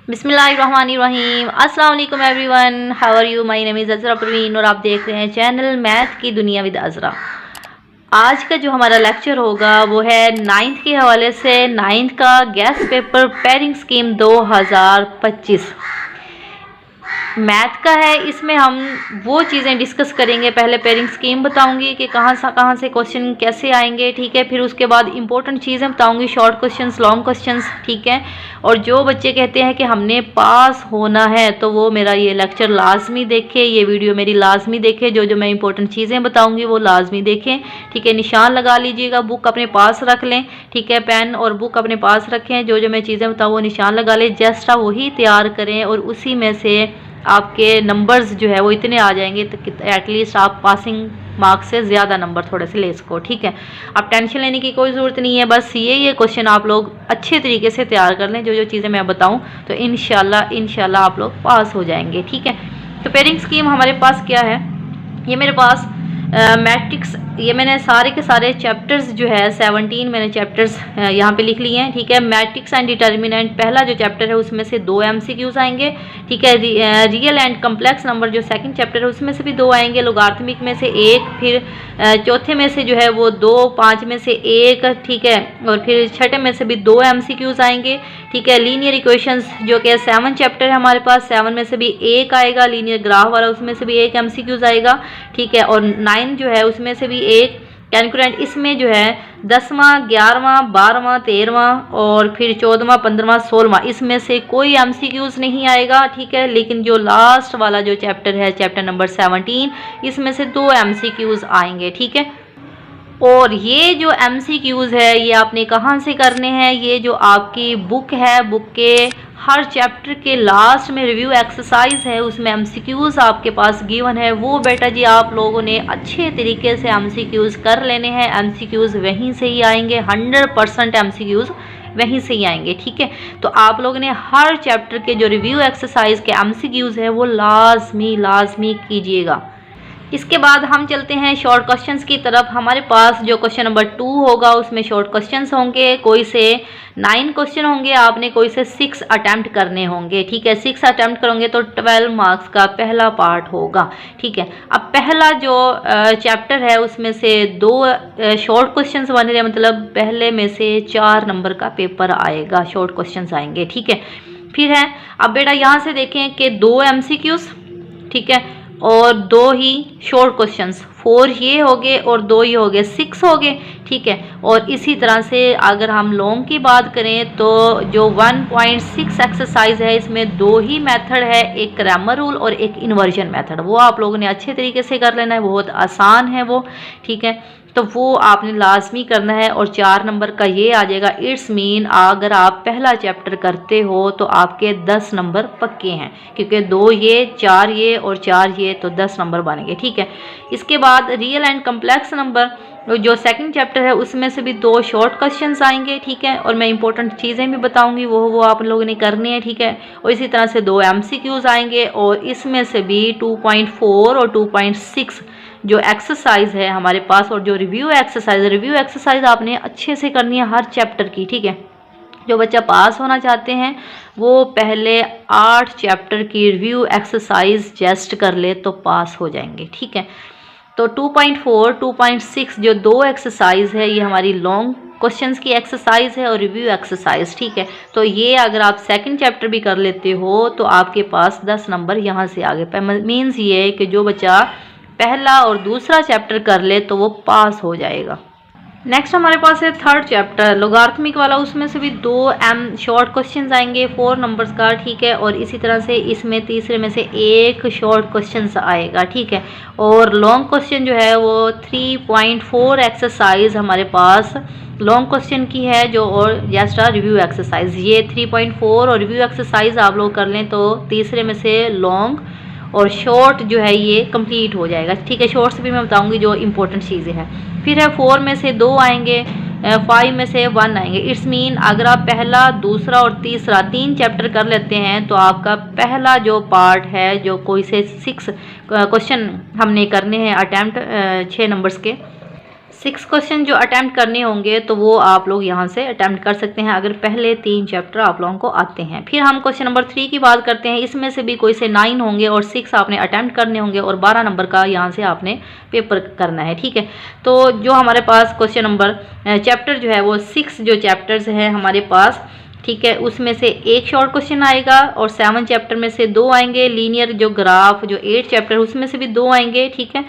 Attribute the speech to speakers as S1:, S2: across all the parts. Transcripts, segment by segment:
S1: बिस्मिल्लाहिर्रहमानिर्रहीम। अस्सलाम वालेकुम everyone, how are you? My name is Azra Parveen और आप देख रहे हैं चैनल मैथ की दुनिया विद अज़रा। आज का जो हमारा लेक्चर होगा वो है 9th के हवाले से, 9th का gas paper pairing scheme 2025 math का है। इसमें हम वो चीज़ें डिस्कस करेंगे। पहले पेयरिंग स्कीम बताऊंगी कि कहाँ से क्वेश्चन कैसे आएंगे, ठीक है। फिर उसके बाद इंपॉर्टेंट चीज़ें बताऊंगी, शॉर्ट क्वेश्चंस, लॉन्ग क्वेश्चंस, ठीक है। और जो बच्चे कहते हैं कि हमने पास होना है तो वो मेरा ये लेक्चर लाजमी देखें, ये वीडियो मेरी लाजमी देखें। जो मैं इंपॉर्टेंट चीज़ें बताऊँगी वो लाजमी देखें, ठीक है। निशान लगा लीजिएगा, बुक अपने पास रख लें, ठीक है। पेन और बुक अपने पास रखें, जो मैं चीज़ें बताऊँ वो निशान लगा लें। जस्ट आप वही तैयार करें और उसी में से आपके नंबर्स जो है वो इतने आ जाएंगे तो एटलीस्ट आप पासिंग मार्क्स से ज़्यादा नंबर थोड़े से ले सको, ठीक है। आप टेंशन लेने की कोई ज़रूरत नहीं है, बस ये क्वेश्चन आप लोग अच्छे तरीके से तैयार कर लें। जो चीज़ें मैं बताऊं तो इंशाल्लाह आप लोग पास हो जाएंगे, ठीक है। तो पेयरिंग स्कीम हमारे पास क्या है, ये मेरे पास मैट्रिक्स, ये मैंने सारे के सारे चैप्टर्स जो है 17 मैंने चैप्टर्स यहाँ पे लिख लिए हैं, ठीक है। मैट्रिक्स एंड डिटर्मिनेंट पहला जो चैप्टर है उसमें से 2 MCQs आएंगे, ठीक है। रियल एंड कम्प्लेक्स नंबर जो सेकंड चैप्टर है उसमें से भी 2 आएंगे, लोगार्थमिक में से 1, फिर चौथे में से जो है वो 2, 5 में से 1, ठीक है। और फिर छठे में से भी 2 MCQs आएंगे, ठीक है। लीनियर इक्वेशंस जो कि 7 चैप्टर है हमारे पास, 7 में से भी 1 आएगा, लीनियर ग्राफ वाला उसमें से भी 1 MCQs आएगा, ठीक है। और 9 जो है उसमें से भी 1 कैलकुलेंट। इसमें जो है 10वां, 11वां, 12वां, 13वां और फिर 14वां, 15वां, 16वां इसमें से कोई MCQs नहीं आएगा, ठीक है। लेकिन जो लास्ट वाला जो चैप्टर है, चैप्टर नंबर 17, इसमें से 2 MCQs आएंगे, ठीक है। और ये जो MCQs है ये आपने कहाँ से करने हैं, ये जो आपकी बुक है, बुक के हर चैप्टर के लास्ट में रिव्यू एक्सरसाइज है, उसमें MCQs आपके पास गिवन है। वो बेटा जी आप लोगों ने अच्छे तरीके से MCQs कर लेने हैं। MCQs वहीं से ही आएंगे, 100% MCQs वहीं से ही आएंगे, ठीक है। तो आप लोगों ने हर चैप्टर के जो रिव्यू एक्सरसाइज के MCQs है वो लाजमी कीजिएगा। इसके बाद हम चलते हैं शॉर्ट क्वेश्चंस की तरफ। हमारे पास जो क्वेश्चन नंबर 2 होगा उसमें शॉर्ट क्वेश्चंस होंगे, कोई से 9 क्वेश्चन होंगे, आपने कोई से 6 अटैम्प्ट करने होंगे, ठीक है। 6 अटैम्प्ट करोगे तो 12 मार्क्स का पहला पार्ट होगा, ठीक है। अब पहला जो चैप्टर है उसमें से 2 शॉर्ट क्वेश्चंस बन रहे हैं, मतलब पहले में से 4 नंबर का पेपर आएगा, शॉर्ट क्वेश्चंस आएंगे, ठीक है। फिर है, अब बेटा यहाँ से देखें कि 2 MCQs, ठीक है, और 2 ही शॉर्ट क्वेश्चंस, 4 ये हो गए और 2 ये हो गए, 6 हो गए, ठीक है। और इसी तरह से अगर हम लॉन्ग की बात करें तो जो 1.6 एक्सरसाइज है इसमें 2 ही मेथड है, एक ग्रामर रूल और एक इन्वर्जन मेथड। वो आप लोगों ने अच्छे तरीके से कर लेना है, बहुत आसान है वो, ठीक है। तो वो आपने लाजमी करना है और 4 नंबर का ये आ जाएगा। इट्स मीन अगर आप पहला चैप्टर करते हो तो आपके 10 नंबर पक्के हैं, क्योंकि 2 ये, 4 ये और 4 ये, तो 10 नंबर बनेंगे, ठीक है। इसके बाद रियल एंड कम्प्लेक्स नंबर जो सेकंड चैप्टर है उसमें से भी 2 शॉर्ट क्वेश्चंस आएंगे, ठीक है। और मैं इंपॉर्टेंट चीज़ें भी बताऊंगी, वो आप लोगों ने करनी है, ठीक है। और इसी तरह से 2 MCQs आएंगे और इसमें से भी 2.4 और 2.6 जो एक्सरसाइज है हमारे पास, और जो रिव्यू एक्सरसाइज आपने अच्छे से करनी है हर चैप्टर की, ठीक है। जो बच्चा पास होना चाहते हैं वो पहले 8 चैप्टर की रिव्यू एक्सरसाइज जस्ट कर ले तो पास हो जाएंगे, ठीक है। तो 2.4, 2.6 जो 2 एक्सरसाइज है ये हमारी लॉन्ग क्वेश्चंस की एक्सरसाइज है और रिव्यू एक्सरसाइज, ठीक है। तो ये अगर आप सेकंड चैप्टर भी कर लेते हो तो आपके पास 10 नंबर यहाँ से आगे। मीन्स ये है कि जो बच्चा पहला और दूसरा चैप्टर कर ले तो वो पास हो जाएगा। नेक्स्ट हमारे पास है थर्ड चैप्टर लोगार्थमिक वाला, उसमें से भी 2 शॉर्ट क्वेश्चंस आएंगे 4 नंबर्स का, ठीक है। और इसी तरह से इसमें तीसरे में से 1 शॉर्ट क्वेश्चन आएगा, ठीक है। और लॉन्ग क्वेश्चन जो है वो 3.4 एक्सरसाइज हमारे पास लॉन्ग क्वेश्चन की है, जो और जस्ट रिव्यू एक्सरसाइज, ये 3.4 और रिव्यू एक्सरसाइज आप लोग कर लें तो तीसरे में से लॉन्ग और शॉर्ट जो है ये कंप्लीट हो जाएगा, ठीक है। शॉर्ट्स भी मैं बताऊंगी जो इंपॉर्टेंट चीज़ें हैं। फिर है 4 में से 2 आएंगे, 5 में से 1 आएंगे। इट्स मीन अगर आप पहला, दूसरा और तीसरा 3 चैप्टर कर लेते हैं तो आपका पहला जो पार्ट है, जो कोई से 6 क्वेश्चन हमने करने हैं अटैम्प्ट 6 नंबर्स के, 6 क्वेश्चन जो अटैम्प्ट करने होंगे तो वो आप लोग यहाँ से अटैम्प्ट कर सकते हैं अगर पहले 3 चैप्टर आप लोगों को आते हैं। फिर हम क्वेश्चन नंबर 3 की बात करते हैं। इसमें से भी कोई से 9 होंगे और 6 आपने अटैम्प्ट करने होंगे और 12 नंबर का यहाँ से आपने पेपर करना है, ठीक है। तो जो हमारे पास क्वेश्चन नंबर चैप्टर जो है वो 6 जो चैप्टर्स हैं हमारे पास, ठीक है, उसमें से एक शॉर्ट क्वेश्चन आएगा और 7 चैप्टर में से 2 आएंगे। लीनियर जो ग्राफ जो 8 चैप्टर उसमें से भी 2 आएंगे, ठीक है।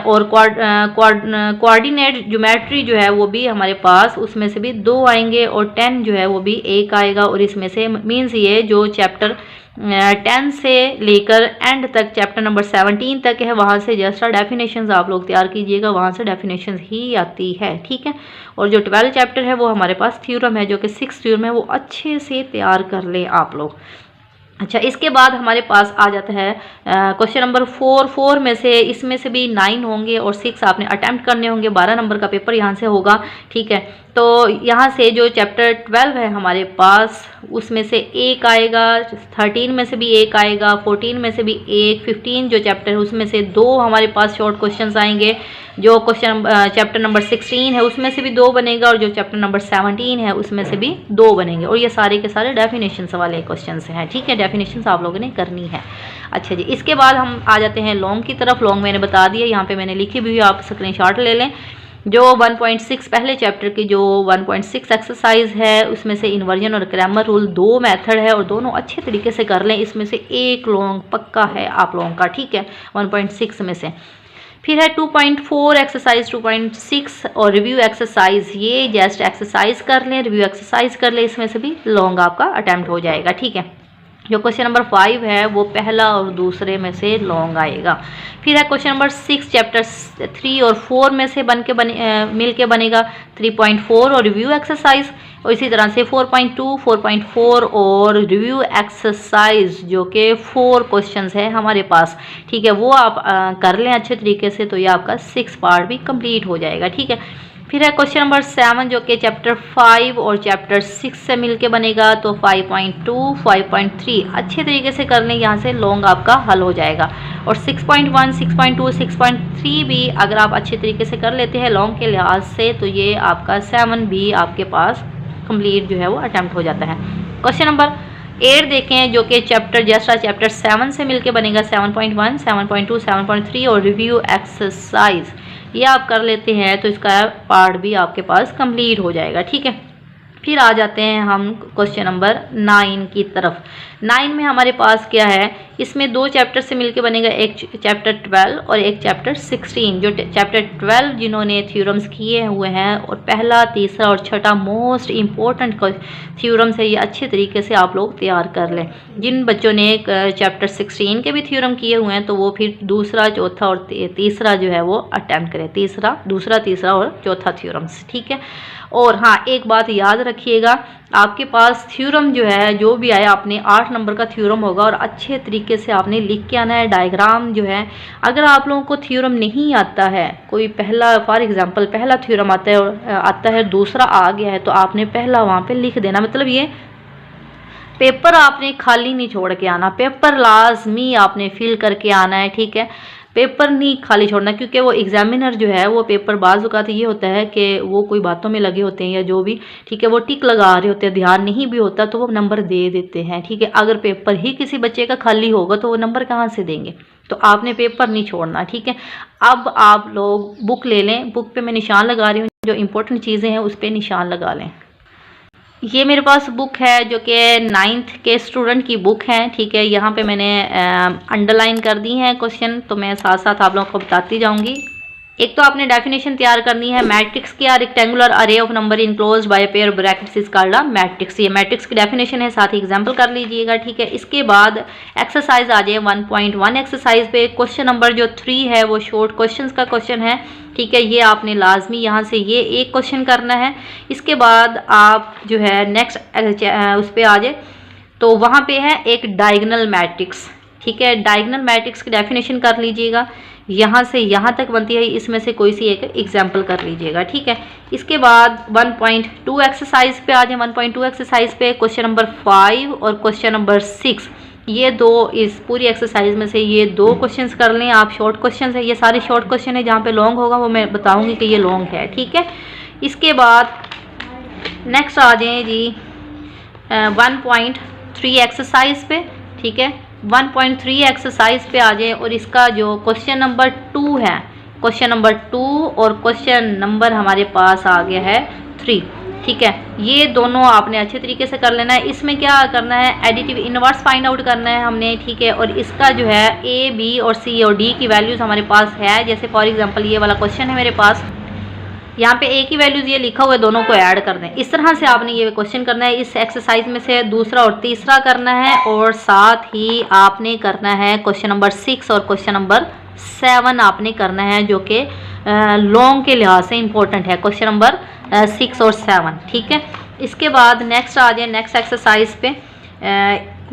S1: और कोऑर्डिनेट ज्योमेट्री जो है वो भी हमारे पास उसमें से भी 2 आएंगे और 10 जो है वो भी 1 आएगा। और इसमें से मीन्स ये जो चैप्टर 10 से लेकर एंड तक चैप्टर नंबर 17 तक है, वहाँ से जस्ट डेफिनेशंस आप लोग तैयार कीजिएगा, वहाँ से डेफिनेशंस ही आती है, ठीक है। और जो 12 चैप्टर है वो हमारे पास थ्योरम है, जो कि 6 थ्योरम है, वो अच्छे से तैयार कर ले आप लोग। अच्छा, इसके बाद हमारे पास आ जाता है क्वेश्चन नंबर 4 में से इसमें से भी 9 होंगे और 6 आपने अटैम्प्ट करने होंगे। 12 नंबर का पेपर यहाँ से होगा, ठीक है। तो यहाँ से जो चैप्टर 12 है हमारे पास उसमें से 1 आएगा, 13 में से भी 1 आएगा, 14 में से भी 1, 15 जो चैप्टर है उसमें से 2 हमारे पास शॉर्ट क्वेश्चंस आएंगे। जो क्वेश्चन चैप्टर नंबर 16 है उसमें से भी 2 बनेगा और जो चैप्टर नंबर 17 है उसमें से भी 2 बनेंगे। और ये सारे के सारे डेफिनेशंस वाले क्वेश्चंस हैं, ठीक है। डेफिनेशंस आप लोगों ने करनी है। अच्छा जी, इसके बाद हम आ जाते हैं लॉन्ग की तरफ। लॉन्ग मैंने बता दिया, यहाँ पे मैंने लिखी भी, आप स्क्रीनशॉट ले लें। जो 1.6 पहले चैप्टर की जो 1.6 एक्सरसाइज है उसमें से इन्वर्जन और ग्रामर रूल 2 मेथड है और दोनों अच्छे तरीके से कर लें। इसमें से एक लॉन्ग पक्का है आप लोगों का, ठीक है, 1.6 में से। फिर है 2.4 एक्सरसाइज 2.6 और रिव्यू एक्सरसाइज। ये जस्ट एक्सरसाइज कर लें, रिव्यू एक्सरसाइज कर लें, इसमें से भी लॉन्ग आपका अटैम्प्ट हो जाएगा, ठीक है। जो क्वेश्चन नंबर 5 है वो पहला और दूसरे में से लॉन्ग आएगा। फिर है क्वेश्चन नंबर 6 चैप्टर 3 और 4 में से मिल के बनेगा 3.4 और रिव्यू एक्सरसाइज। और इसी तरह से 4.2, 4.4 और रिव्यू एक्सरसाइज जो कि 4 क्वेश्चंस है हमारे पास, ठीक है, वो आप कर लें अच्छे तरीके से, तो ये आपका 6 पार्ट भी कंप्लीट हो जाएगा, ठीक है। फिर है क्वेश्चन नंबर 7 जो कि चैप्टर 5 और चैप्टर 6 से मिलके बनेगा, तो 5.2, 5.3 अच्छे तरीके से कर लें, यहाँ से लॉन्ग आपका हल हो जाएगा। और 6.1, 6.2, 6.3 भी अगर आप अच्छे तरीके से कर लेते हैं लॉन्ग के लिहाज से, तो ये आपका 7 भी आपके पास कंप्लीट जो है वो अटैम्प्ट हो जाता है। क्वेश्चन नंबर 8 देखें, जो कि चैप्टर 7 से मिलके बनेगा 7.1, 7.2, 7.3 और रिव्यू एक्सरसाइज। ये आप कर लेते हैं तो इसका पार्ट भी आपके पास कंप्लीट हो जाएगा, ठीक है। फिर आ जाते हैं हम क्वेश्चन नंबर 9 की तरफ। 9 में हमारे पास क्या है, इसमें 2 चैप्टर से मिलके बनेगा, एक चैप्टर 12 और एक चैप्टर 16। जो चैप्टर 12 जिन्होंने थ्योरम्स किए हुए हैं और पहला, तीसरा और छठा मोस्ट इम्पोर्टेंट थ्योरम्स है, ये अच्छे तरीके से आप लोग तैयार कर लें। जिन बच्चों ने चैप्टर 16 के भी थ्योरम किए हुए हैं तो वो फिर दूसरा, चौथा और तीसरा जो है वो अटैम्प्ट करें, दूसरा, तीसरा और चौथा थ्योरम्स, ठीक है। और हाँ, एक बात याद रखिएगा, आपके पास थ्योरम जो है जो भी आया, आपने 8 नंबर का थ्योरम होगा और अच्छे तरीके से आपने लिख के आना है। डायग्राम जो है, अगर आप लोगों को थ्योरम नहीं आता है, कोई पहला फॉर एग्जांपल पहला थ्योरम आता है दूसरा आ गया है, तो आपने पहला वहाँ पे लिख देना। मतलब ये पेपर आपने खाली नहीं छोड़ के आना, पेपर लाजमी आपने फिल करके आना है, ठीक है। पेपर नहीं खाली छोड़ना, क्योंकि वो एग्जामिनर जो है वो पेपर बाज़ औक़ात ये होता है कि वो कोई बातों में लगे होते हैं या जो भी, ठीक है, वो टिक लगा रहे होते हैं, ध्यान नहीं भी होता तो वो नंबर दे देते हैं, ठीक है। अगर पेपर ही किसी बच्चे का खाली होगा तो वो नंबर कहाँ से देंगे, तो आपने पेपर नहीं छोड़ना, ठीक है। अब आप लोग बुक ले लें, बुक पे मैं निशान लगा रही हूँ, जो इंपॉर्टेंट चीज़ें हैं उस पर निशान लगा लें। ये मेरे पास बुक है जो कि 9th के स्टूडेंट की बुक है, ठीक है। यहाँ पे मैंने अंडरलाइन कर दी हैं क्वेश्चन, तो मैं साथ साथ आप लोगों को बताती जाऊँगी। एक तो आपने डेफिनेशन तैयार करनी है, मैट्रिक्स क्या, रेक्टेंगुलर अरे of number enclosed bye pair brackets is called a matrix. ये मैट्रिक्स की डेफिनेशन है, साथ ही एग्जांपल कर लीजिएगा, ठीक है। इसके बाद एक्सरसाइज आ जाए 1.1 एक्सरसाइज पे। क्वेश्चन नंबर जो 3 है वो शॉर्ट क्वेश्चंस का क्वेश्चन है, ठीक है। ये आपने लाजमी यहाँ से ये एक क्वेश्चन करना है। इसके बाद आप जो है नेक्स्ट उस पर आ जाए, तो वहाँ पे है एक डायगोनल मैट्रिक्स, ठीक है। डायगोनल मैट्रिक्स की डेफिनेशन कर लीजिएगा, यहाँ से यहाँ तक बनती है, इसमें से कोई सी एक एग्जाम्पल कर लीजिएगा, ठीक है। इसके बाद 1.2 एक्सरसाइज पे आ जाए। 1.2 एक्सरसाइज पे क्वेश्चन नंबर 5 और क्वेश्चन नंबर 6 ये दो, इस पूरी एक्सरसाइज में से ये दो क्वेश्चंस कर लें आप। शॉर्ट क्वेश्चन है, ये सारे शॉर्ट क्वेश्चन है। जहाँ पे लॉन्ग होगा वो मैं बताऊंगी कि ये लॉन्ग है, ठीक है। इसके बाद नेक्स्ट आ जाएं जी 1.3 एक्सरसाइज पे, ठीक है। 1.3 एक्सरसाइज पे आ जाए और इसका जो क्वेश्चन नंबर 2 है, क्वेश्चन नंबर 2 और क्वेश्चन नंबर हमारे पास आ गया है 3, ठीक है। ये दोनों आपने अच्छे तरीके से कर लेना है। इसमें क्या करना है, एडिटिव इनवर्स फाइंड आउट करना है हमने, ठीक है। और इसका जो है ए, बी और सी और डी की वैल्यूज़ हमारे पास है। जैसे फॉर एग्जांपल ये वाला क्वेश्चन है मेरे पास, यहाँ पे ए की वैल्यूज़ ये लिखा हुआ है, दोनों को ऐड कर दें। इस तरह से आपने ये क्वेश्चन करना है। इस एक्सरसाइज में से दूसरा और तीसरा करना है और साथ ही आपने करना है क्वेश्चन नंबर 6 और क्वेश्चन नंबर 7 आपने करना है, जो कि लॉन्ग के लिहाज से इम्पोर्टेंट है, क्वेश्चन नंबर 6 और 7, ठीक है। इसके बाद नेक्स्ट आ जाए नेक्स्ट एक्सरसाइज पे।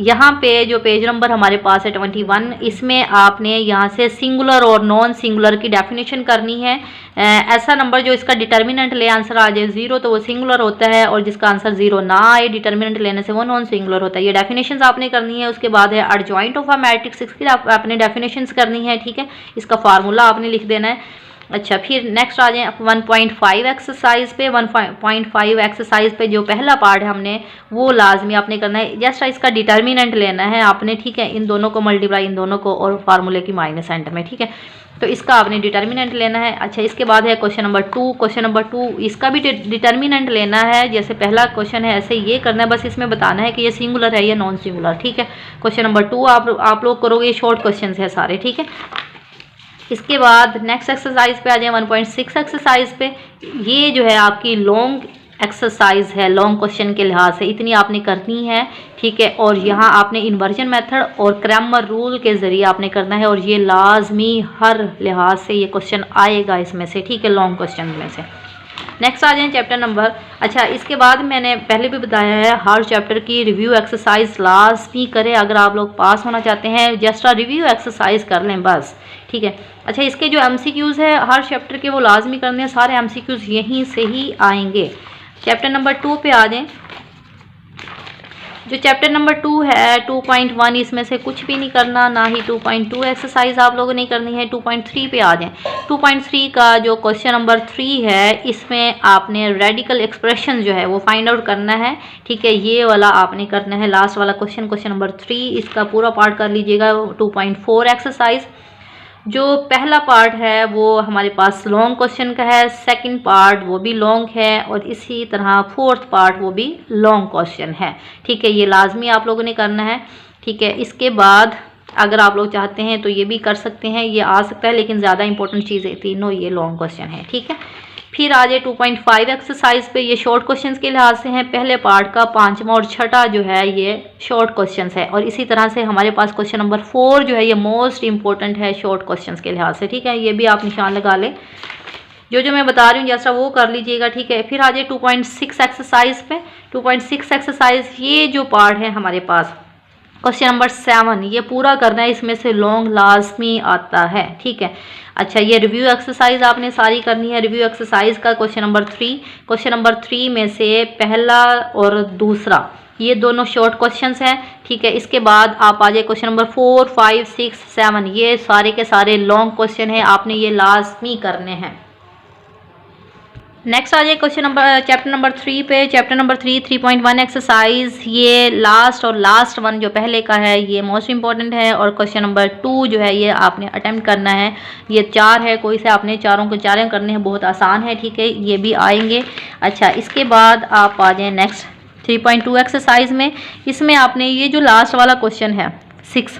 S1: यहाँ पे जो पेज नंबर हमारे पास है 21, इसमें आपने यहाँ से सिंगुलर और नॉन सिंगुलर की डेफिनेशन करनी है। ऐसा नंबर जो इसका डिटर्मिनेंट ले आंसर आ जाए 0 तो वो सिंगुलर होता है, और जिसका आंसर 0 ना आए डिटर्मिनेंट लेने से वो नॉन सिंगुलर होता है। ये डेफिनेशंस आपने करनी है। उसके बाद है एडजॉइंट ऑफ अ मैट्रिक्स, इसकी आपने डेफिनेशंस करनी है, ठीक है। इसका फार्मूला आपने लिख देना है। अच्छा, फिर नेक्स्ट आ जाए 1.5 एक्सरसाइज पे। 1.5 एक्सरसाइज पे जो पहला पार्ट है हमने वो लाजमी आपने करना है। जस्ट इसका डिटर्मिनेंट लेना है आपने, ठीक है। इन दोनों को मल्टीप्लाई, इन दोनों को, और फार्मूले की माइनस एंड में, ठीक है। तो इसका आपने डिटर्मिनेंट लेना है। अच्छा, इसके बाद है क्वेश्चन नंबर 2। क्वेश्चन नंबर 2 इसका भी डिटर्मिनेंट लेना है। जैसे पहला क्वेश्चन है ऐसे ये करना है, बस इसमें बताना है कि ये सिंगुलर है या नॉन सिंगुलर, ठीक है। क्वेश्चन नंबर 2 आप लोग करोगे, ये शॉर्ट क्वेश्चन है सारे, ठीक है। इसके बाद नेक्स्ट एक्सरसाइज पे आ जाए 1.6 एक्सरसाइज पे। ये जो है आपकी लॉन्ग एक्सरसाइज है, लॉन्ग क्वेश्चन के लिहाज से इतनी आपने करनी है, ठीक है। और यहाँ आपने इन्वर्जन मेथड और क्रैमर रूल के ज़रिए आपने करना है, और ये लाजमी हर लिहाज से ये क्वेश्चन आएगा इसमें से, ठीक है, लॉन्ग क्वेश्चन में से। नेक्स्ट आ जाए चैप्टर नंबर। अच्छा, इसके बाद मैंने पहले भी बताया है हर चैप्टर की रिव्यू एक्सरसाइज लाजमी करें। अगर आप लोग पास होना चाहते हैं जस्ट रिव्यू एक्सरसाइज कर लें बस, ठीक है। अच्छा, इसके जो MCQs है हर चैप्टर के वो लाजमी करने हैं, सारे MCQs यहीं से ही आएंगे। चैप्टर नंबर 2 पे आ जाएं। जो चैप्टर नंबर 2 है 2.1, इसमें से कुछ भी नहीं करना, ना ही 2.2 एक्सरसाइज आप लोगों ने करनी है। 2.3 पे आ जाएं। 2.3 का जो क्वेश्चन नंबर 3 है, इसमें आपने रेडिकल एक्सप्रेशन जो है वो फाइंड आउट करना है, ठीक है। ये वाला आपने करना है, लास्ट वाला क्वेश्चन, क्वेश्चन नंबर 3, इसका पूरा पार्ट कर लीजिएगा। 2.4 एक्सरसाइज जो पहला पार्ट है वो हमारे पास लॉन्ग क्वेश्चन का है, सेकंड पार्ट वो भी लॉन्ग है, और इसी तरह फोर्थ पार्ट वो भी लॉन्ग क्वेश्चन है, ठीक है। ये लाजमी आप लोगों ने करना है, ठीक है। इसके बाद अगर आप लोग चाहते हैं तो ये भी कर सकते हैं, ये आ सकता है, लेकिन ज़्यादा इंपॉर्टेंट चीज़ें तीनों ये लॉन्ग क्वेश्चन है, ठीक है। फिर आ जाए 2.5 एक्सरसाइज पे। ये शॉर्ट क्वेश्चंस के लिहाज से हैं। पहले पार्ट का 5वां और 6ठा जो है ये शॉर्ट क्वेश्चंस है, और इसी तरह से हमारे पास क्वेश्चन नंबर 4 जो है ये मोस्ट इंपॉर्टेंट है शॉर्ट क्वेश्चंस के लिहाज से, ठीक है। ये भी आप निशान लगा लें, जो मैं बता रही हूँ जैसा वो कर लीजिएगा, ठीक है। फिर आ जाए 2.6 एक्सरसाइज पे। 2.6 एक्सरसाइज ये जो पार्ट है हमारे पास क्वेश्चन नंबर 7, ये पूरा करना है, इसमें से लॉन्ग लाजमी आता है, ठीक है। अच्छा, ये रिव्यू एक्सरसाइज आपने सारी करनी है। रिव्यू एक्सरसाइज का क्वेश्चन नंबर 3, क्वेश्चन नंबर 3 में से पहला और दूसरा ये दोनों शॉर्ट क्वेश्चंस हैं, ठीक है। इसके बाद आप आ जाए क्वेश्चन नंबर 4, 5, 6, 7, ये सारे के सारे लॉन्ग क्वेश्चन हैं, आपने ये लाजमी करने हैं। नेक्स्ट आ जाए क्वेश्चन नंबर चैप्टर नंबर 3 पे। चैप्टर नंबर 3 3.1 एक्सरसाइज, ये लास्ट और लास्ट वन जो पहले का है ये मोस्ट इंपॉर्टेंट है, और क्वेश्चन नंबर 2 जो है ये आपने अटेम्प्ट करना है। ये 4 है, कोई से आपने चारों के चारें करने हैं, बहुत आसान है, ठीक है, ये भी आएंगे। अच्छा, इसके बाद आप आ जाएँ नेक्स्ट 3.2 एक्सरसाइज में। इसमें आपने ये जो लास्ट वाला क्वेश्चन है 6,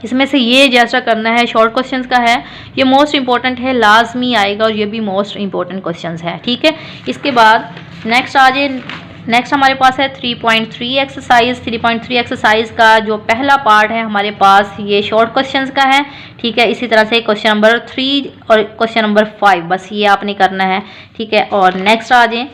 S1: इसमें से ये जैसा करना है, शॉर्ट क्वेश्चंस का है, ये मोस्ट इंपॉर्टेंट है, लाजमी आएगा, और ये भी मोस्ट इंपॉर्टेंट क्वेश्चंस है, ठीक है। इसके बाद नेक्स्ट आ जाए। नेक्स्ट हमारे पास है 3.3 एक्सरसाइज। 3.3 एक्सरसाइज का जो पहला पार्ट है हमारे पास ये शॉर्ट क्वेश्चंस का है, ठीक है। इसी तरह से क्वेश्चन नंबर 3 और क्वेश्चन नंबर 5 बस ये आपने करना है, ठीक है। और नेक्स्ट आ जाए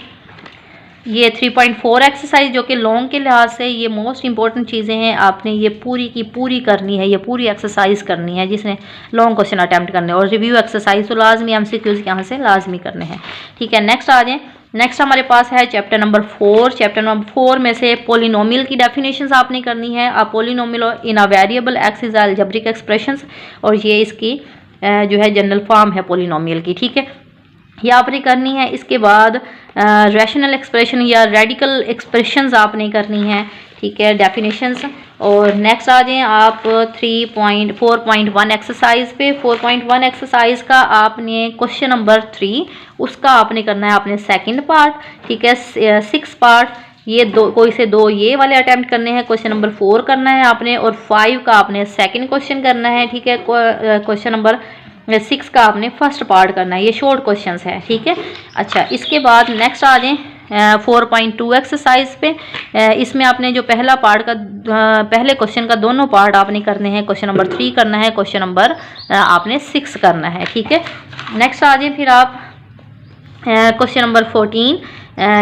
S1: ये 3.4 एक्सरसाइज जो कि लॉन्ग के लिहाज से ये मोस्ट इंपॉर्टेंट चीज़ें हैं, आपने ये पूरी की पूरी करनी है, ये पूरी एक्सरसाइज करनी है जिसने लॉन्ग क्वेश्चन अटैम्प्ट करने, और रिव्यू एक्सरसाइज तो लाजमी MCQs यहाँ से लाजमी करने हैं, ठीक है। नेक्स्ट आ जाए नेक्स्ट हमारे पास है चैप्टर नंबर 4। चैप्टर नंबर 4 में से पोलिनोमियल की डेफिनेशंस आपने करनी है। आप polynomial in a variable x is algebraic expressions, और ये इसकी जो है जनरल फॉर्म है पोलिनोमियल की, ठीक है, ये आपने करनी है। इसके बाद रैशनल एक्सप्रेशन या रेडिकल एक्सप्रेशंस आपने करनी है, ठीक है, डेफिनेशंस। और नेक्स्ट आ जाएं आप 3.4.1 एक्सरसाइज पे। 4.1 एक्सरसाइज का आपने क्वेश्चन नंबर 3 उसका आपने करना है आपने सेकंड पार्ट, ठीक है। 6 पार्ट ये दो, कोई से दो ये वाले अटेम्प्ट करने हैं। क्वेश्चन नंबर 4 करना है आपने, और 5 का आपने सेकंड क्वेश्चन करना है, ठीक है। क्वेश्चन नंबर 6 का आपने फर्स्ट पार्ट करना है। ये शॉर्ट क्वेश्चंस है, ठीक है। अच्छा, इसके बाद नेक्स्ट आ जाएं 4.2 एक्सरसाइज पे। इसमें आपने जो पहला पार्ट का पहले क्वेश्चन का दोनों पार्ट आपने करने हैं। क्वेश्चन नंबर 3 करना है, क्वेश्चन नंबर आपने 6 करना है, ठीक है। नेक्स्ट आ जाए फिर आप क्वेश्चन नंबर 14।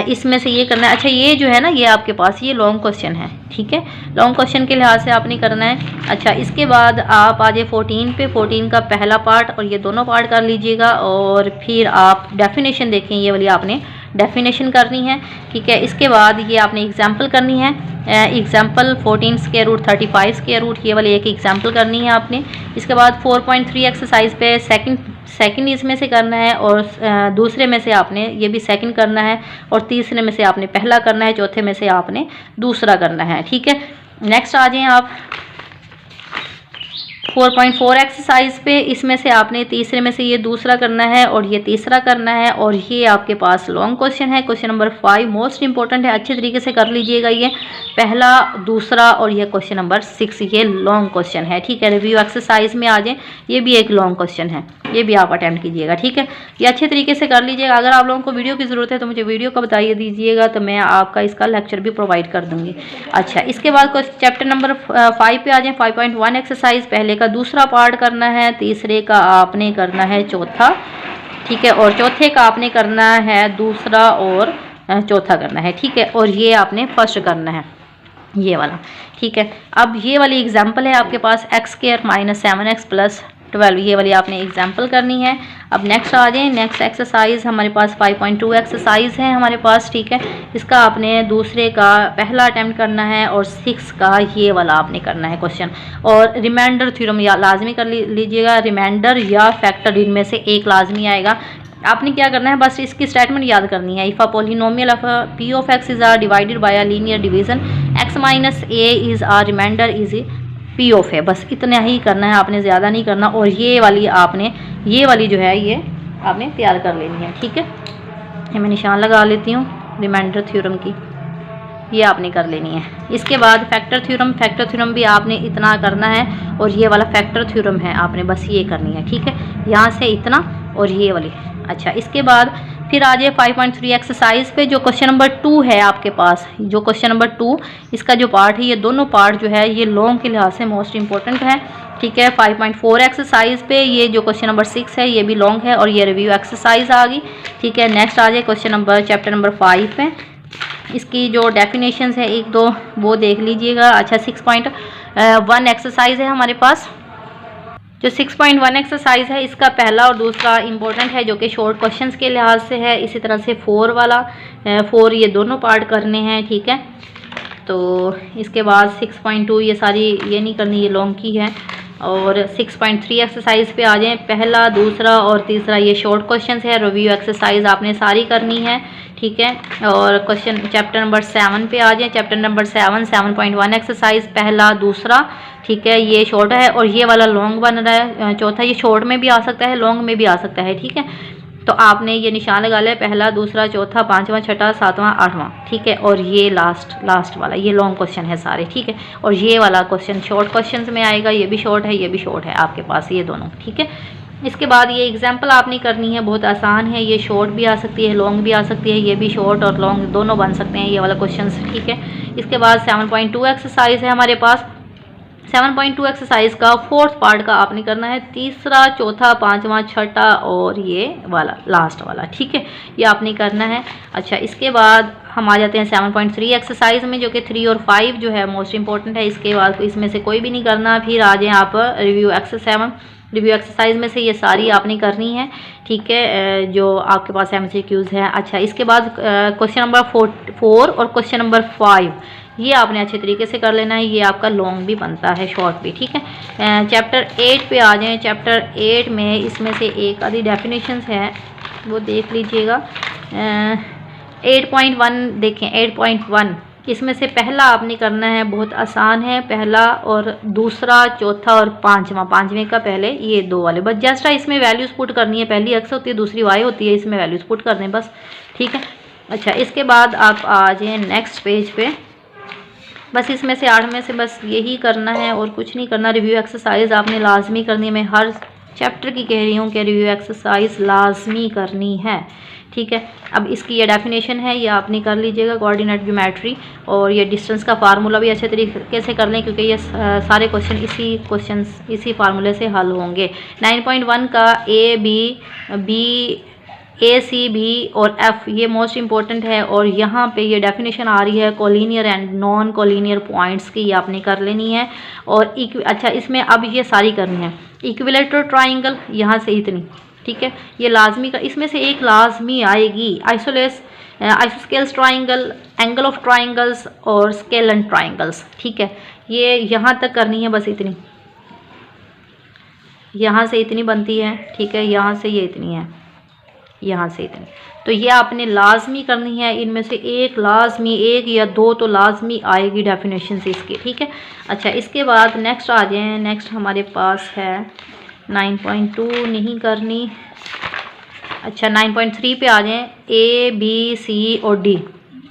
S1: इसमें से ये करना है। अच्छा, ये जो है ना, ये आपके पास ये लॉन्ग क्वेश्चन है, ठीक है, लॉन्ग क्वेश्चन के लिहाज से आपने करना है। अच्छा, इसके बाद आप आ जाए 14 पे। 14 का पहला पार्ट और ये दोनों पार्ट कर लीजिएगा, और फिर आप डेफिनेशन देखें, ये वाली आपने डेफिनेशन करनी है, ठीक है। इसके बाद ये आपने एग्जाम्पल करनी है। Example 14 square root 35 square root, ये वाली एक एग्जाम्पल करनी है आपने। इसके बाद 4.3 एक्सरसाइज पे सेकंड इसमें से करना है, और दूसरे में से आपने ये भी सेकंड करना है, और तीसरे में से आपने पहला करना है, चौथे में से आपने दूसरा करना है, ठीक है। नेक्स्ट आ जाएं आप 4.4 एक्सरसाइज पे। इसमें से आपने तीसरे में से ये दूसरा करना है और ये तीसरा करना है, और ये आपके पास लॉन्ग क्वेश्चन है। क्वेश्चन नंबर 5 मोस्ट इंपॉर्टेंट है, अच्छे तरीके से कर लीजिएगा। ये पहला, दूसरा और ये क्वेश्चन नंबर 6 ये लॉन्ग क्वेश्चन है, ठीक है। रिव्यू एक्सरसाइज में आ जाए, ये भी एक लॉन्ग क्वेश्चन है, ये भी आप अटेम्प्ट कीजिएगा, ठीक है। ये अच्छे तरीके से कर लीजिएगा। अगर आप लोगों को वीडियो की ज़रूरत है तो मुझे वीडियो को बताइए दीजिएगा, तो मैं आपका इसका लेक्चर भी प्रोवाइड कर दूँगी। अच्छा, इसके बाद चैप्टर नंबर 5 पे आ जाए। 5.1 एक्सरसाइज पहले का दूसरा पार्ट करना है, तीसरे का आपने करना है चौथा, ठीक है, और चौथे का आपने करना है दूसरा और चौथा करना है, ठीक है, और ये आपने फर्स्ट करना है, ये वाला, ठीक है। अब ये वाली एग्जाम्पल है आपके पास x² - 7x + 12, ये वाली आपने एग्जाम्पल करनी है। अब नेक्स्ट आ जाए। नेक्स्ट एक्सरसाइज हमारे पास 5.2 एक्सरसाइज है हमारे पास, ठीक है। इसका आपने दूसरे का पहला अटेम्प्ट करना है, और 6 का ये वाला आपने करना है क्वेश्चन। और रिमाइंडर थ्योरम या लाजमी कर लीजिएगा। रिमाइंडर या फैक्टर इनमें से एक लाजमी आएगा। आपने क्या करना है, बस इसकी स्टेटमेंट याद करनी है। If a polynomial of p of x is divided by a linear division x - a is a reminder is p of a, बस इतना ही करना है आपने, ज़्यादा नहीं करना। और ये वाली आपने ये वाली जो है ये आपने तैयार कर लेनी है, ठीक है। ये मैं निशान लगा लेती हूँ रिमाइंडर थ्योरम की, ये आपने कर लेनी है। इसके बाद फैक्टर थ्योरम भी आपने इतना करना है, और ये वाला फैक्टर थ्योरम है आपने बस ये करनी है, ठीक है। यहाँ से इतना और ये वाली। अच्छा, इसके बाद फिर आ जाए 5.3 एक्सरसाइज पे। जो क्वेश्चन नंबर 2 है आपके पास, जो क्वेश्चन नंबर 2 इसका जो पार्ट है, ये दोनों पार्ट जो है ये लॉन्ग के लिहाज से मोस्ट इंपॉर्टेंट है, ठीक है। 5.4 एक्सरसाइज पे ये जो क्वेश्चन नंबर 6 है ये भी लॉन्ग है, और ये रिव्यू एक्सरसाइज आ गई, ठीक है। नेक्स्ट आ जाए चैप्टर नंबर 5 पे। इसकी जो डेफिनेशंस है एक दो वो देख लीजिएगा। अच्छा, 6.1 एक्सरसाइज है हमारे पास। जो 6.1 एक्सरसाइज है इसका पहला और दूसरा इंपॉर्टेंट है, जो कि शॉर्ट क्वेश्चंस के लिहाज से है। इसी तरह से 4 वाला 4 ये दोनों पार्ट करने हैं, ठीक है। तो इसके बाद 6.2 ये सारी ये नहीं करनी, ये लॉन्ग की है। और 6.3 एक्सरसाइज पे आ जाएं। पहला, दूसरा और तीसरा ये शॉर्ट क्वेश्चंस है। रिव्यू एक्सरसाइज आपने सारी करनी है, ठीक है। और क्वेश्चन चैप्टर नंबर 7 पे आ जाएं। चैप्टर नंबर 7.1 एक्सरसाइज पहला, दूसरा, ठीक है, ये शॉर्ट है, और ये वाला लॉन्ग बन रहा है चौथा। ये शॉर्ट में भी आ सकता है, लॉन्ग में भी आ सकता है, ठीक है। तो आपने ये निशान लगा लिया, पहला, दूसरा, चौथा, पांचवा, छठा, सातवां, आठवां, ठीक है। और ये लास्ट वाला ये लॉन्ग क्वेश्चन है सारे, ठीक है। और ये वाला क्वेश्चन शॉर्ट क्वेश्चन में आएगा, ये भी शॉर्ट है, ये भी शॉर्ट है आपके पास, ये दोनों, ठीक है। इसके बाद ये एग्जाम्पल आपने करनी है, बहुत आसान है। ये शॉर्ट भी आ सकती है, लॉन्ग भी आ सकती है, ये भी शॉर्ट और लॉन्ग दोनों बन सकते हैं ये वाला क्वेश्चन, ठीक है। इसके बाद 7.2 एक्सरसाइज है हमारे पास। 7.2 एक्सरसाइज का 4th पार्ट का आपने करना है, तीसरा, चौथा, पांचवा, छठा और ये वाला लास्ट वाला, ठीक है, ये आपने करना है। अच्छा, इसके बाद हम आ जाते हैं 7.3 एक्सरसाइज में, जो कि 3 और 5 जो है मोस्ट इंपॉर्टेंट है। इसके बाद इसमें से कोई भी नहीं करना। फिर आ जाएं आप रिव्यू एक्सरसाइज रिव्यू एक्सरसाइज में से ये सारी आपने करनी है, ठीक है, जो आपके पास MCQs हैं। अच्छा, इसके बाद क्वेश्चन नंबर 4 और क्वेश्चन नंबर 5 ये आपने अच्छे तरीके से कर लेना है। ये आपका लॉन्ग भी बनता है, शॉर्ट भी, ठीक है। चैप्टर 8 पे आ जाएं। चैप्टर 8 में इसमें से एक आधी डेफिनेशंस है, वो देख लीजिएगा। 8.1 देखें। 8.1 इसमें से पहला आपने करना है, बहुत आसान है, पहला और दूसरा, चौथा और पाँचवें का पहले ये 2 वाले बस जस्ट इसमें वैल्यूज़ पुट करनी है। पहली एक्स होती है, दूसरी वाई होती है, इसमें वैल्यूज़ पुट कर दें बस, ठीक है। अच्छा, इसके बाद आप आ जाएँ नेक्स्ट पेज पे। बस इसमें से 8 में से बस यही करना है और कुछ नहीं करना। रिव्यू एक्सरसाइज आपने लाजमी करनी है। मैं हर चैप्टर की कह रही हूँ कि रिव्यू एक्सरसाइज लाजमी करनी है, ठीक है। अब इसकी ये डेफिनेशन है, ये आपने कर लीजिएगा, कोऑर्डिनेट ज्योमेट्री, और ये डिस्टेंस का फार्मूला भी अच्छे तरीके से कर लें क्योंकि ये सारे क्वेश्चन इसी फार्मूले से हल होंगे। 9.1 का ए सी बी और एफ ये मोस्ट इम्पॉर्टेंट है, और यहाँ पे ये डेफिनेशन आ रही है collinear and non collinear points की, ये आपने कर लेनी है। और अच्छा, इसमें अब ये सारी करनी है। इक्विलेटरल ट्राइंगल यहाँ से इतनी, ठीक है, ये लाजमी का, इसमें से एक लाजमी आएगी। Isosceles triangle, angle of triangles और स्केलन ट्राइंगल्स, ठीक है, ये यहाँ तक करनी है बस इतनी। यहाँ से इतनी बनती है, ठीक है, यहाँ से ये इतनी है, यहाँ से इतनी, तो ये आपने लाजमी करनी है। इनमें से एक लाजमी, एक या दो तो लाजमी आएगी डेफिनेशन से इसकी, ठीक है। अच्छा, इसके बाद नेक्स्ट आ जाएं। नेक्स्ट हमारे पास है 9.2 नहीं करनी। अच्छा, 9.3 पे आ जाएं। A B C और D,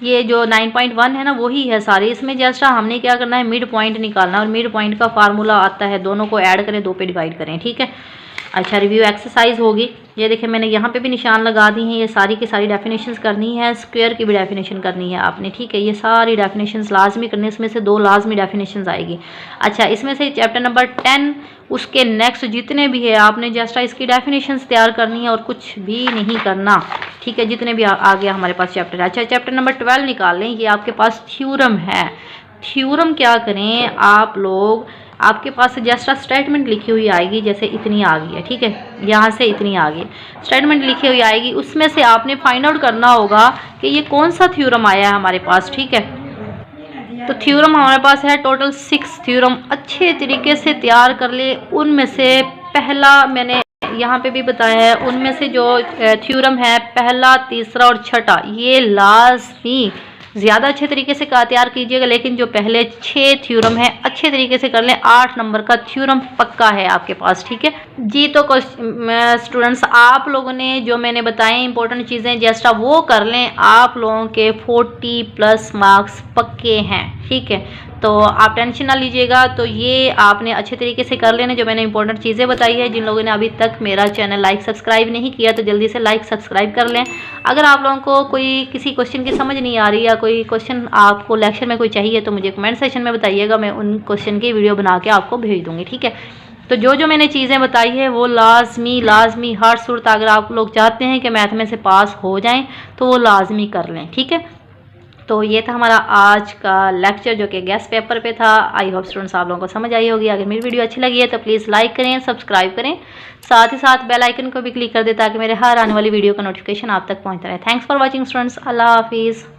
S1: ये जो 9.1 है ना वही है सारे। इसमें जस्ट हमने क्या करना है, मिड पॉइंट निकालना, और मिड पॉइंट का फार्मूला आता है, दोनों को ऐड करें, 2 पे डिवाइड करें, ठीक है। अच्छा, रिव्यू एक्सरसाइज होगी, ये देखिए मैंने यहाँ पे भी निशान लगा दी हैं। ये सारी की सारी डेफिनेशंस करनी है, स्क्वायर की भी डेफिनेशन करनी है आपने, ठीक है। ये सारी डेफिनेशंस लाजमी करनी है, इसमें से 2 लाजमी डेफिनेशंस आएगी। अच्छा, इसमें से चैप्टर नंबर 10 उसके नेक्स्ट जितने भी है आपने जस्ट इसकी डेफिनेशंस तैयार करनी है और कुछ भी नहीं करना, ठीक है, जितने भी आ गया हमारे पास चैप्टर। अच्छा, चैप्टर नंबर 12 निकाल लें। ये आपके पास थ्योरम है। थ्योरम क्या करें आप लोग, आपके पास जस्ट स्टेटमेंट लिखी हुई आएगी, जैसे इतनी आ गई है, ठीक है, यहाँ से इतनी आ गई स्टेटमेंट लिखी हुई आएगी। उसमें से आपने फाइंड आउट करना होगा कि ये कौन सा थ्योरम आया है हमारे पास, ठीक है। तो थ्योरम हमारे पास है टोटल 6 थ्योरम, अच्छे तरीके से तैयार कर ले। उनमें से पहला मैंने यहाँ पे भी बताया है, उनमें से जो थ्योरम है पहला, तीसरा और छठा, ये लाजमी ज़्यादा अच्छे तरीके से तैयार कीजिएगा, लेकिन जो पहले 6 थ्योरम है अच्छे तरीके से कर लें। 8 नंबर का थ्योरम पक्का है आपके पास, ठीक है जी। तो स्टूडेंट्स, आप लोगों ने जो मैंने बताए इंपॉर्टेंट चीज़ें जस्ट वो कर लें, आप लोगों के 40+ मार्क्स पक्के हैं, ठीक है। तो आप टेंशन ना लीजिएगा। तो ये आपने अच्छे तरीके से कर लेना जो मैंने इंपॉर्टेंट चीज़ें बताई है। जिन लोगों ने अभी तक मेरा चैनल लाइक सब्सक्राइब नहीं किया तो जल्दी से लाइक सब्सक्राइब कर लें। अगर आप लोगों को कोई किसी क्वेश्चन की समझ नहीं आ रही या कोई क्वेश्चन आपको लेक्चर में कोई चाहिए तो मुझे कमेंट सेक्शन में बताइएगा, मैं उन क्वेश्चन की वीडियो बना के आपको भेज दूँगी, ठीक है। तो जो मैंने चीज़ें बताई है वो लाजमी हर सूरत अगर आप लोग चाहते हैं कि मैथ में से पास हो जाएँ तो वो लाजमी कर लें, ठीक है। तो ये था हमारा आज का लेक्चर जो कि गेस्ट पेपर पे था। आई होप स्टूडेंट्स आप लोगों को समझ आई होगी। अगर मेरी वीडियो अच्छी लगी है तो प्लीज़ लाइक करें, सब्सक्राइब करें, साथ ही साथ बेल आइकन को भी क्लिक कर दें ताकि मेरे हर आने वाली वीडियो का नोटिफिकेशन आप तक पहुंचता रहे। Thanks for watching students. Allah हाफिज़।